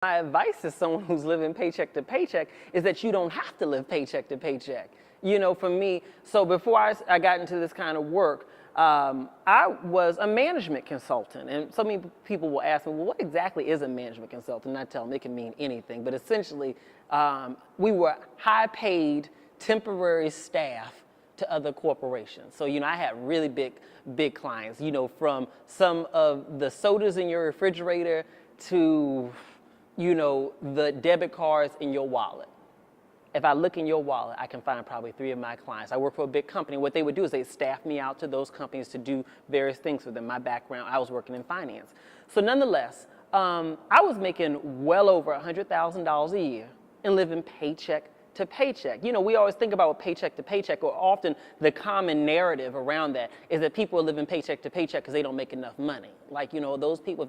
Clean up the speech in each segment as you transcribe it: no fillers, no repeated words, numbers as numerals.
My advice to someone who's living paycheck to paycheck is that you don't have to live paycheck to paycheck. For me, so before I got into this kind of work, I was a management consultant. And so many people will ask me, well, what exactly is a management consultant? And I tell them it can mean anything. But essentially, we were high paid temporary staff to other corporations. So, I had really big clients, from some of the sodas in your refrigerator to the debit cards in your wallet. If I look in your wallet, I can find probably 3 of my clients. I work for a big company. What they would do is they staff me out to those companies to do various things for them. My background, I was working in finance. So nonetheless, I was making well over $100,000 a year and living paycheck to paycheck. We always think about paycheck to paycheck, or often the common narrative around that is that people are living paycheck to paycheck because they don't make enough money. Like, those people, if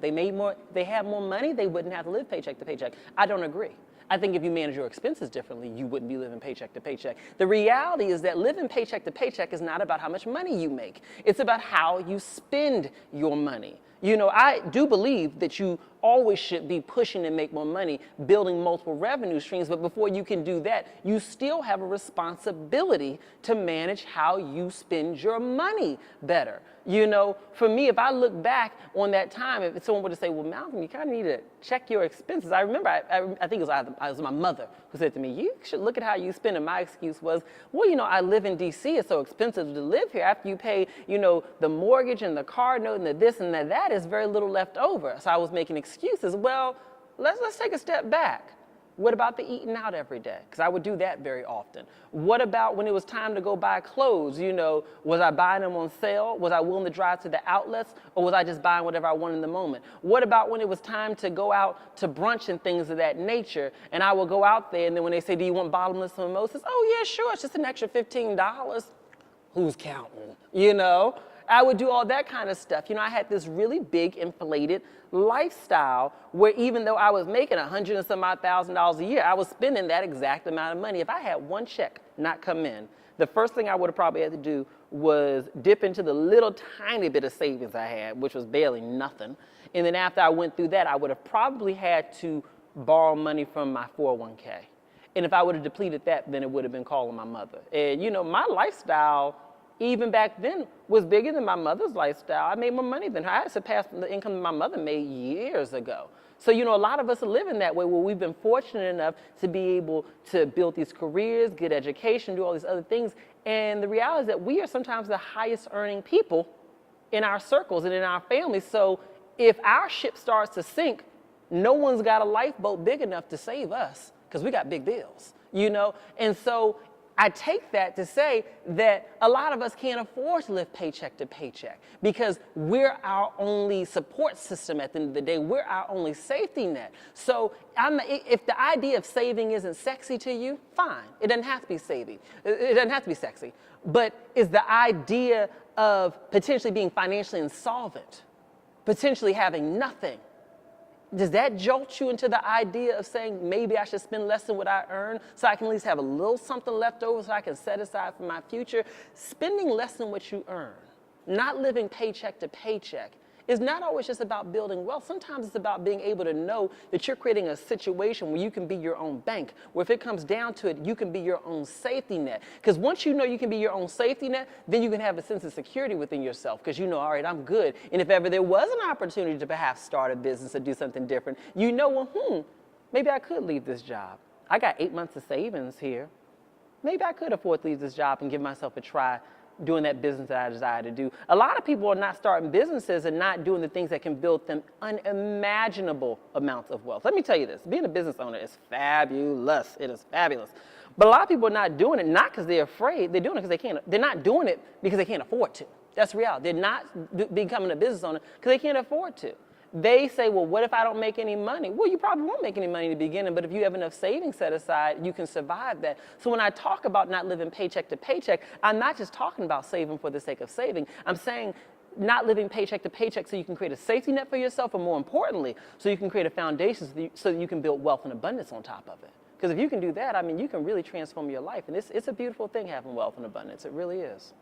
they had more money, they wouldn't have to live paycheck to paycheck. I don't agree. I think if you manage your expenses differently, you wouldn't be living paycheck to paycheck. The reality is that living paycheck to paycheck is not about how much money you make. It's about how you spend your money. I do believe that you always should be pushing to make more money, building multiple revenue streams, but before you can do that, you still have a responsibility to manage how you spend your money better. For me, if I look back on that time, if someone were to say, well, Malcolm, you kind of need to check your expenses. I remember, I think it was my mother who said to me, you should look at how you spend. And my excuse was, well, I live in D.C. It's so expensive to live here. After you pay, the mortgage and the car note and the this and the that, is very little left over. So I was making excuses. Well, let's take a step back. What about the eating out every day? Because I would do that very often. What about when it was time to go buy clothes? Was I buying them on sale? Was I willing to drive to the outlets? Or was I just buying whatever I wanted in the moment? What about when it was time to go out to brunch and things of that nature? And I would go out there, and then when they say, do you want bottomless mimosas? Oh, yeah, sure. It's just an extra $15. Who's counting? I would do all that kind of stuff. I had this really big inflated lifestyle where even though I was making $100,000 and some odd a year, I was spending that exact amount of money. If I had one check not come in, the first thing I would have probably had to do was dip into the little tiny bit of savings I had, which was barely nothing. And then after I went through that, I would have probably had to borrow money from my 401k. And if I would have depleted that, then it would have been calling my mother. And my lifestyle, even back then, was bigger than my mother's lifestyle. I made more money than her. I surpassed the income my mother made years ago. So, a lot of us are living that way, where we've been fortunate enough to be able to build these careers, get education, do all these other things. And the reality is that we are sometimes the highest earning people in our circles and in our families. So if our ship starts to sink, no one's got a lifeboat big enough to save us, because we got big bills, And so I take that to say that a lot of us can't afford to live paycheck to paycheck because we're our only support system at the end of the day. We're our only safety net. So if the idea of saving isn't sexy to you, fine. It doesn't have to be savvy. It doesn't have to be sexy. But is the idea of potentially being financially insolvent, potentially having nothing, does that jolt you into the idea of saying maybe I should spend less than what I earn so I can at least have a little something left over so I can set aside for my future? Spending less than what you earn, not living paycheck to paycheck, is not always just about building wealth. Sometimes it's about being able to know that you're creating a situation where you can be your own bank, where if it comes down to it, you can be your own safety net. Because once you know you can be your own safety net, then you can have a sense of security within yourself because all right, I'm good. And if ever there was an opportunity to perhaps start a business or do something different, maybe I could leave this job. I got 8 months of savings here. Maybe I could afford to leave this job and give myself a try doing that business that I desire to do. A lot of people are not starting businesses and not doing the things that can build them unimaginable amounts of wealth. Let me tell you this, being a business owner is fabulous. It is fabulous. But a lot of people are not doing it, not because they're afraid, they're doing it because they can't. They're not doing it because they can't afford to. That's reality. They're not becoming a business owner because they can't afford to. They say, well, what if I don't make any money? Well, you probably won't make any money in the beginning, but if you have enough savings set aside, you can survive that. So when I talk about not living paycheck to paycheck, I'm not just talking about saving for the sake of saving. I'm saying not living paycheck to paycheck so you can create a safety net for yourself, or more importantly, so you can create a foundation so that you can build wealth and abundance on top of it. Because if you can do that, you can really transform your life. And it's a beautiful thing having wealth and abundance. It really is.